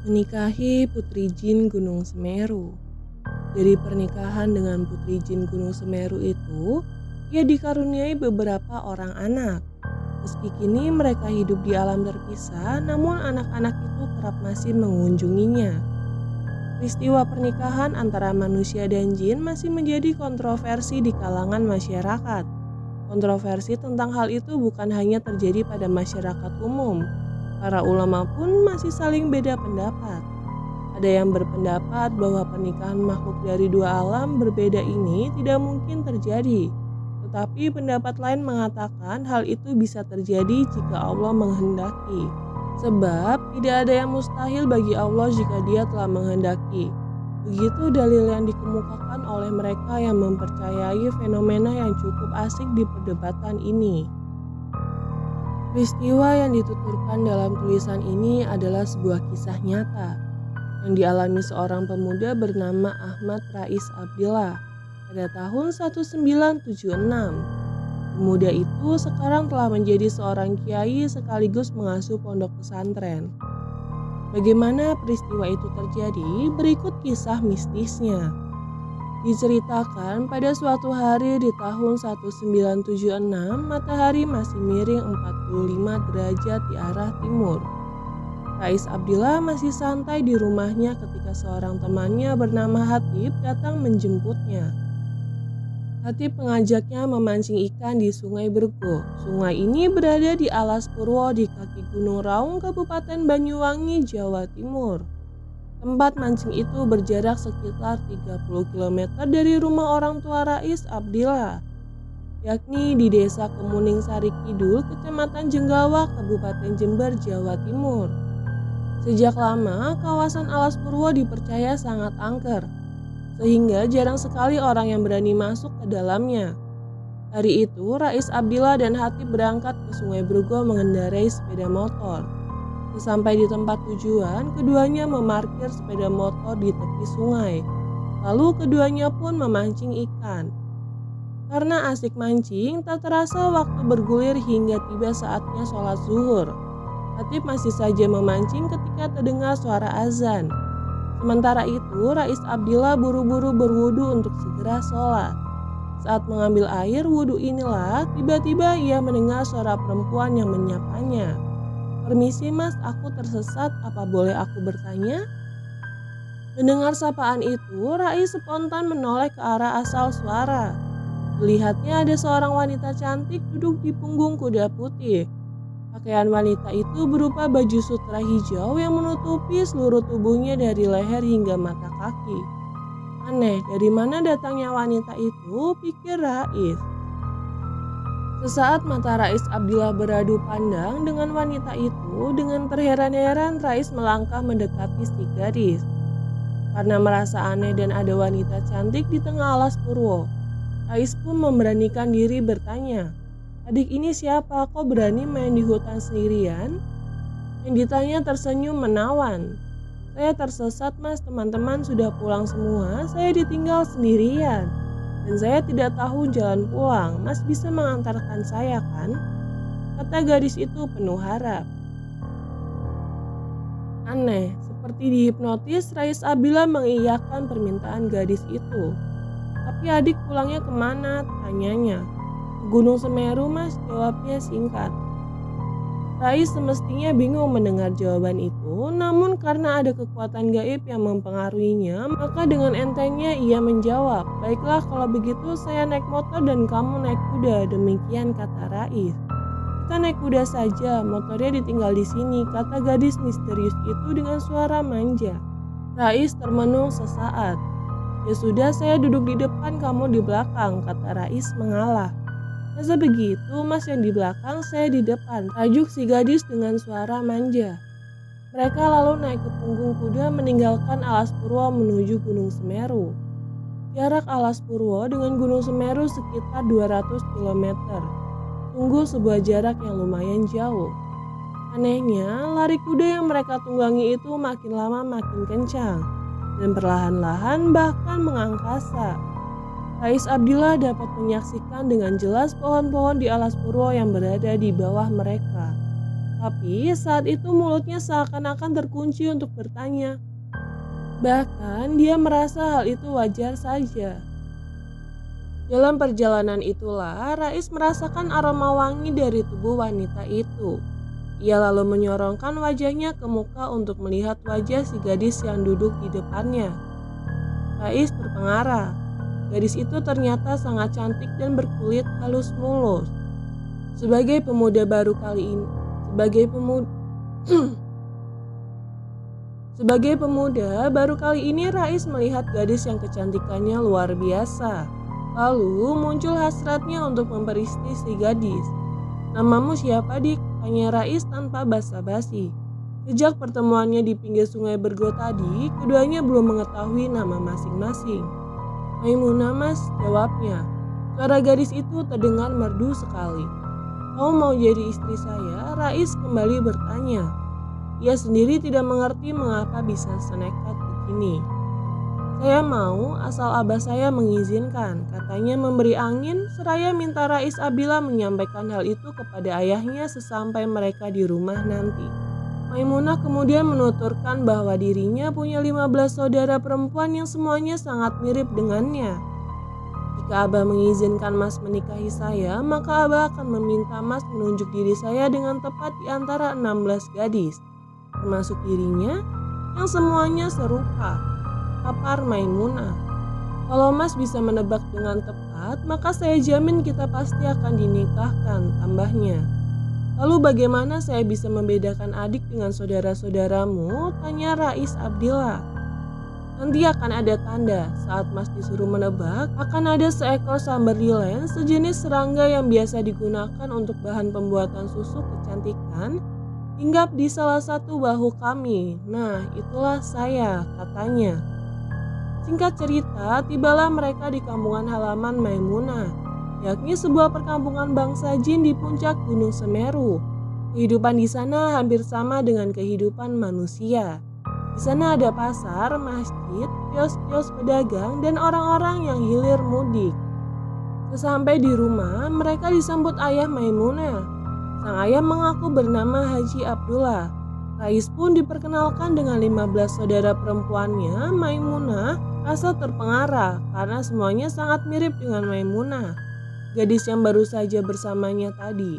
Menikahi Putri Jin Gunung Semeru. Dari pernikahan dengan Putri Jin Gunung Semeru itu, ia dikaruniai beberapa orang anak. Meski kini mereka hidup di alam terpisah, namun anak-anak itu kerap masih mengunjunginya. Peristiwa pernikahan antara manusia dan jin masih menjadi kontroversi di kalangan masyarakat. Kontroversi tentang hal itu bukan hanya terjadi pada masyarakat umum. Para ulama pun masih saling beda pendapat. Ada yang berpendapat bahwa pernikahan makhluk dari dua alam berbeda ini tidak mungkin terjadi. Tetapi pendapat lain mengatakan hal itu bisa terjadi jika Allah menghendaki. Sebab tidak ada yang mustahil bagi Allah jika Dia telah menghendaki. Begitu dalil yang dikemukakan oleh mereka yang mempercayai fenomena yang cukup asik di perdebatan ini. Peristiwa yang dituturkan dalam tulisan ini adalah sebuah kisah nyata yang dialami seorang pemuda bernama Ahmad Rais Abdillah pada tahun 1976. Pemuda itu sekarang telah menjadi seorang kiai sekaligus mengasuh pondok pesantren. Bagaimana peristiwa itu terjadi? Berikut kisah mistisnya. Diceritakan pada suatu hari di tahun 1976, matahari masih miring 45 derajat di arah timur. Rais Abdillah masih santai di rumahnya ketika seorang temannya bernama Hatib datang menjemputnya. Hatib mengajaknya memancing ikan di Sungai Bergo. Sungai ini berada di Alas Purwo di kaki Gunung Raung, Kabupaten Banyuwangi, Jawa Timur. Tempat mancing itu berjarak sekitar 30 km dari rumah orang tua Rais Abdillah, yakni di Desa Kemuning Sari Kidul, Kecamatan Jenggawah, Kabupaten Jember, Jawa Timur. Sejak lama, kawasan Alas Purwo dipercaya sangat angker, sehingga jarang sekali orang yang berani masuk ke dalamnya. Hari itu, Rais Abdillah dan Hatib berangkat ke Sungai Bergo mengendarai sepeda motor. Sesampai di tempat tujuan, keduanya memarkir sepeda motor di tepi sungai. Lalu keduanya pun memancing ikan. Karena asik mancing, tak terasa waktu bergulir hingga tiba saatnya sholat zuhur. Hatib masih saja memancing ketika terdengar suara azan. Sementara itu, Rais Abdillah buru-buru berwudu untuk segera sholat. Saat mengambil air wudu inilah, tiba-tiba ia mendengar suara perempuan yang menyapanya. "Permisi mas, aku tersesat, apa boleh aku bertanya?" Mendengar sapaan itu, Rais spontan menoleh ke arah asal suara. Lihatnya ada seorang wanita cantik duduk di punggung kuda putih. Pakaian wanita itu berupa baju sutra hijau yang menutupi seluruh tubuhnya dari leher hingga mata kaki. Aneh, dari mana datangnya wanita itu, pikir Rais. Sesaat mata Rais Abdillah beradu pandang dengan wanita itu, dengan terheran-heran Rais melangkah mendekati si gadis. Karena merasa aneh dan ada wanita cantik di tengah Alas Purwo, Rais pun memberanikan diri bertanya, "Adik ini siapa? Kok berani main di hutan sendirian?" Yang ditanya tersenyum menawan. "Saya tersesat mas, teman-teman sudah pulang semua, saya ditinggal sendirian. Dan saya tidak tahu jalan pulang, mas bisa mengantarkan saya kan?" Kata gadis itu penuh harap. Aneh, seperti dihipnotis, Rais Abdillah mengiyakan permintaan gadis itu. "Tapi adik pulangnya kemana?" tanyanya. "Ke Gunung Semeru mas," jawabnya singkat. Rais semestinya bingung mendengar jawaban itu, namun karena ada kekuatan gaib yang mempengaruhinya, maka dengan entengnya ia menjawab, "Baiklah kalau begitu saya naik motor dan kamu naik kuda," demikian kata Rais. "Kita naik kuda saja, motornya ditinggal di sini," kata gadis misterius itu dengan suara manja. Rais termenung sesaat. "Ya sudah, saya duduk di depan, kamu di belakang," kata Rais mengalah. "Masa begitu mas, yang di belakang saya di depan," tajuk si gadis dengan suara manja. Mereka lalu naik ke punggung kuda meninggalkan Alas Purwo menuju Gunung Semeru. Jarak Alas Purwo dengan Gunung Semeru sekitar 200 km. Sungguh sebuah jarak yang lumayan jauh. Anehnya, lari kuda yang mereka tunggangi itu makin lama makin kencang dan perlahan-lahan bahkan mengangkasa. Rais Abdillah dapat menyaksikan dengan jelas pohon-pohon di Alas Purwo yang berada di bawah mereka. Tapi saat itu mulutnya seakan-akan terkunci untuk bertanya. Bahkan dia merasa hal itu wajar saja. Dalam perjalanan itulah Rais merasakan aroma wangi dari tubuh wanita itu. Ia lalu menyorongkan wajahnya ke muka untuk melihat wajah si gadis yang duduk di depannya. Rais terpengaruh. Gadis itu ternyata sangat cantik dan berkulit halus mulus. Sebagai pemuda baru kali ini, sebagai pemuda baru kali ini Rais melihat gadis yang kecantikannya luar biasa. Lalu muncul hasratnya untuk memperistri si gadis. "Namamu siapa, Dik?" tanya Rais tanpa basa-basi. Sejak pertemuannya di pinggir sungai Bergo tadi, keduanya belum mengetahui nama masing-masing. "Maimunah, Mas," jawabnya. Suara gadis itu terdengar merdu sekali. "Kau mau jadi istri saya?" Rais kembali bertanya. Ia sendiri tidak mengerti mengapa bisa senekat begini. "Saya mau asal abah saya mengizinkan," katanya memberi angin seraya minta Rais Abdillah menyampaikan hal itu kepada ayahnya sesampai mereka di rumah nanti. Maimunah kemudian menuturkan bahwa dirinya punya 15 saudara perempuan yang semuanya sangat mirip dengannya. "Jika abah mengizinkan Mas menikahi saya, maka abah akan meminta Mas menunjuk diri saya dengan tepat di antara 16 gadis, termasuk dirinya yang semuanya serupa," papar Maimunah. "Kalau Mas bisa menebak dengan tepat, maka saya jamin kita pasti akan dinikahkan," tambahnya. "Lalu bagaimana saya bisa membedakan adik dengan saudara-saudaramu?" tanya Rais Abdillah. "Nanti akan ada tanda. Saat Mas disuruh menebak, akan ada seekor Samberlilen, sejenis serangga yang biasa digunakan untuk bahan pembuatan susu kecantikan, hinggap di salah satu bahu kami. Nah, itulah saya," katanya. Singkat cerita, tibalah mereka di kampungan halaman Maimunah, yakni sebuah perkampungan bangsa jin di puncak Gunung Semeru. Kehidupan di sana hampir sama dengan kehidupan manusia. Di sana ada pasar, masjid, kios-kios pedagang, dan orang-orang yang hilir mudik. Sesampai di rumah, mereka disambut ayah Maimunah. Sang ayah mengaku bernama Haji Abdullah. Rais pun diperkenalkan dengan 15 saudara perempuannya. Maimunah rasa terpengaruh karena semuanya sangat mirip dengan Maimunah, gadis yang baru saja bersamanya tadi.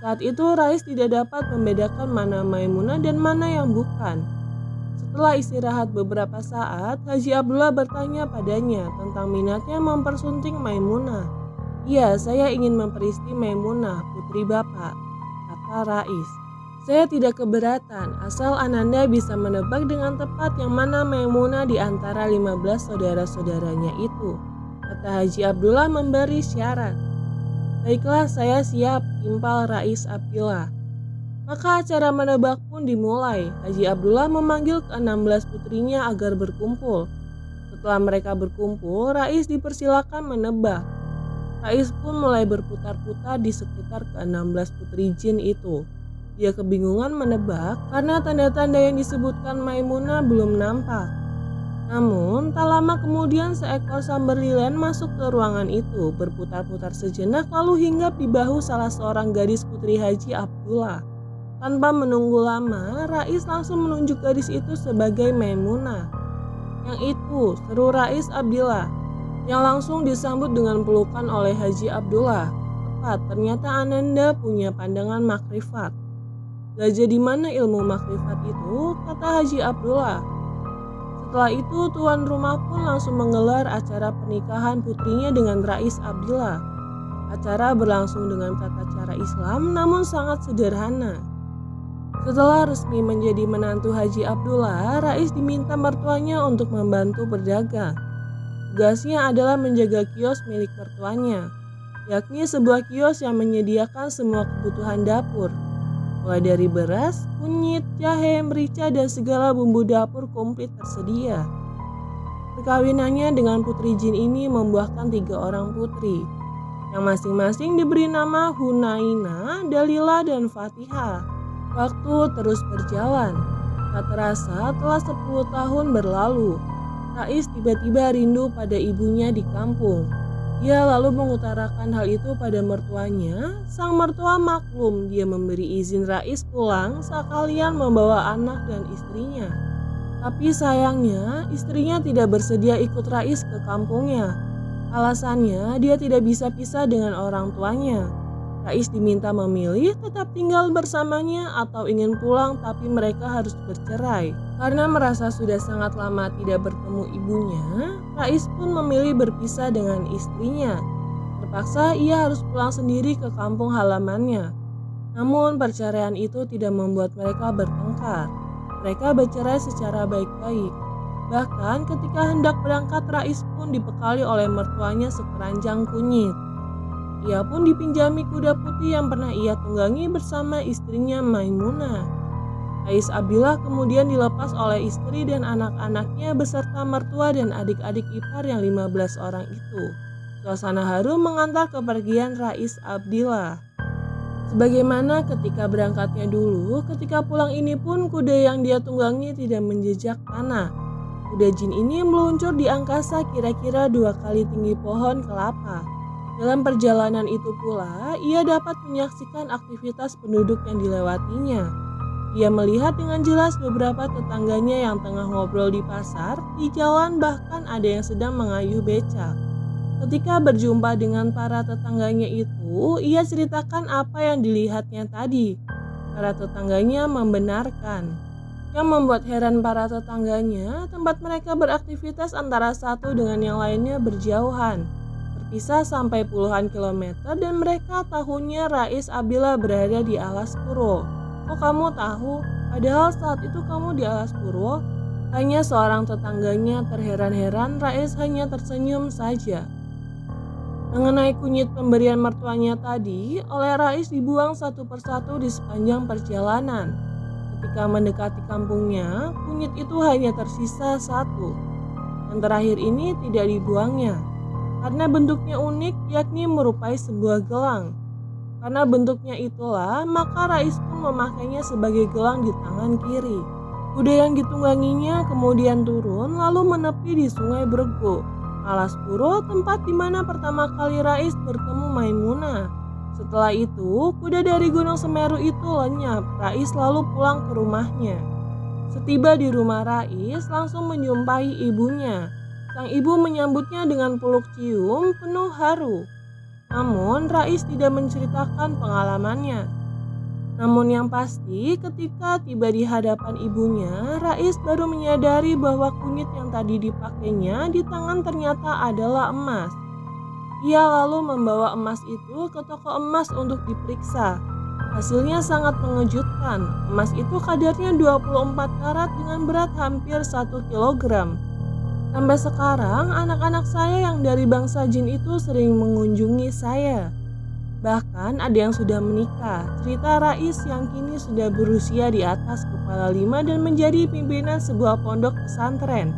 Saat itu Rais tidak dapat membedakan mana Maimunah dan mana yang bukan. Setelah istirahat beberapa saat, Haji Abdullah bertanya padanya tentang minatnya mempersunting Maimunah. "Iya, saya ingin memperistri Maimunah, putri Bapak," kata Rais. "Saya tidak keberatan asal Ananda bisa menebak dengan tepat yang mana Maimunah di antara 15 saudara-saudaranya itu," kata Haji Abdullah memberi syarat. "Baiklah, saya siap," impal Rais Abdillah. Maka acara menebak pun dimulai. Haji Abdullah memanggil ke-16 putrinya agar berkumpul. Setelah mereka berkumpul, Rais dipersilakan menebak. Rais pun mulai berputar-putar di sekitar ke-16 putri jin itu. Dia kebingungan menebak karena tanda-tanda yang disebutkan Maimunah belum nampak. Namun, tak lama kemudian seekor Samberlilen masuk ke ruangan itu, berputar-putar sejenak lalu hinggap di bahu salah seorang gadis putri Haji Abdullah. Tanpa menunggu lama, Rais langsung menunjuk gadis itu sebagai Maimunah. "Yang itu," seru Rais Abdillah, yang langsung disambut dengan pelukan oleh Haji Abdullah. Tepat, ternyata Ananda punya pandangan makrifat. "Belajar di mana ilmu makrifat itu?" kata Haji Abdullah. Setelah itu tuan rumah pun langsung menggelar acara pernikahan putrinya dengan Rais Abdillah. Acara berlangsung dengan tata cara Islam namun sangat sederhana. Setelah resmi menjadi menantu Haji Abdullah, Rais diminta mertuanya untuk membantu berdagang. Tugasnya adalah menjaga kios milik mertuanya, yakni sebuah kios yang menyediakan semua kebutuhan dapur. Mulai dari beras, kunyit, jahe, merica, dan segala bumbu dapur komplit tersedia. Perkawinannya dengan putri jin ini membuahkan 3 orang putri, yang masing-masing diberi nama Hunaina, Dalila, dan Fatihah. Waktu terus berjalan. Tak terasa telah 10 tahun berlalu. Rais tiba-tiba rindu pada ibunya di kampung. Ia lalu mengutarakan hal itu pada mertuanya. Sang mertua maklum, dia memberi izin Rais pulang sekalian membawa anak dan istrinya. Tapi sayangnya, istrinya tidak bersedia ikut Rais ke kampungnya. Alasannya, dia tidak bisa pisah dengan orang tuanya. Rais diminta memilih tetap tinggal bersamanya atau ingin pulang, tapi mereka harus bercerai. Karena merasa sudah sangat lama tidak bertemu ibunya, Rais pun memilih berpisah dengan istrinya. Terpaksa ia harus pulang sendiri ke kampung halamannya. Namun perceraian itu tidak membuat mereka bertengkar. Mereka bercerai secara baik-baik. Bahkan ketika hendak berangkat, Rais pun dibekali oleh mertuanya sekeranjang kunyit. Ia pun dipinjami kuda putih yang pernah ia tunggangi bersama istrinya Maimunah. Rais Abdillah kemudian dilepas oleh istri dan anak-anaknya beserta mertua dan adik-adik ipar yang 15 orang itu. Suasana haru mengantar kepergian Rais Abdillah. Sebagaimana ketika berangkatnya dulu, ketika pulang ini pun kuda yang dia tunggangi tidak menjejak tanah. Kuda jin ini meluncur di angkasa kira-kira 2 kali tinggi pohon kelapa. Dalam perjalanan itu pula, ia dapat menyaksikan aktivitas penduduk yang dilewatinya. Ia melihat dengan jelas beberapa tetangganya yang tengah ngobrol di pasar, di jalan, bahkan ada yang sedang mengayuh becak. Ketika berjumpa dengan para tetangganya itu, ia ceritakan apa yang dilihatnya tadi. Para tetangganya membenarkan. Yang membuat heran para tetangganya, tempat mereka beraktivitas antara satu dengan yang lainnya berjauhan. Terpisah sampai puluhan kilometer dan mereka tahunya Rais Abdillah berada di Alas Purwo. "Kok kamu tahu? Padahal saat itu kamu di Alas Purwo?" tanya seorang tetangganya terheran-heran. Rais hanya tersenyum saja. Mengenai kunyit pemberian mertuanya tadi, oleh Rais dibuang satu persatu di sepanjang perjalanan. Ketika mendekati kampungnya, kunyit itu hanya tersisa satu. Yang terakhir ini tidak dibuangnya. Karena bentuknya unik, yakni merupai sebuah gelang. Karena bentuknya itulah, maka Rais pun memakainya sebagai gelang di tangan kiri. Kuda yang ditungganginya kemudian turun lalu menepi di Sungai Brego, Alas Purwo, tempat di mana pertama kali Rais bertemu Maimunah. Setelah itu, kuda dari Gunung Semeru itu lenyap. Rais lalu pulang ke rumahnya. Setiba di rumah Rais, langsung menjumpai ibunya. Sang ibu menyambutnya dengan peluk cium penuh haru. Namun Rais tidak menceritakan pengalamannya. Namun yang pasti ketika tiba di hadapan ibunya, Rais baru menyadari bahwa kunyit yang tadi dipakainya di tangan ternyata adalah emas. Ia lalu membawa emas itu ke toko emas untuk diperiksa. Hasilnya sangat mengejutkan. Emas itu kadarnya 24 karat dengan berat hampir 1 kilogram. Sampai sekarang, anak-anak saya yang dari bangsa jin itu sering mengunjungi saya. Bahkan ada yang sudah menikah. Cerita Rais yang kini sudah berusia di atas kepala 5 dan menjadi pimpinan sebuah pondok pesantren.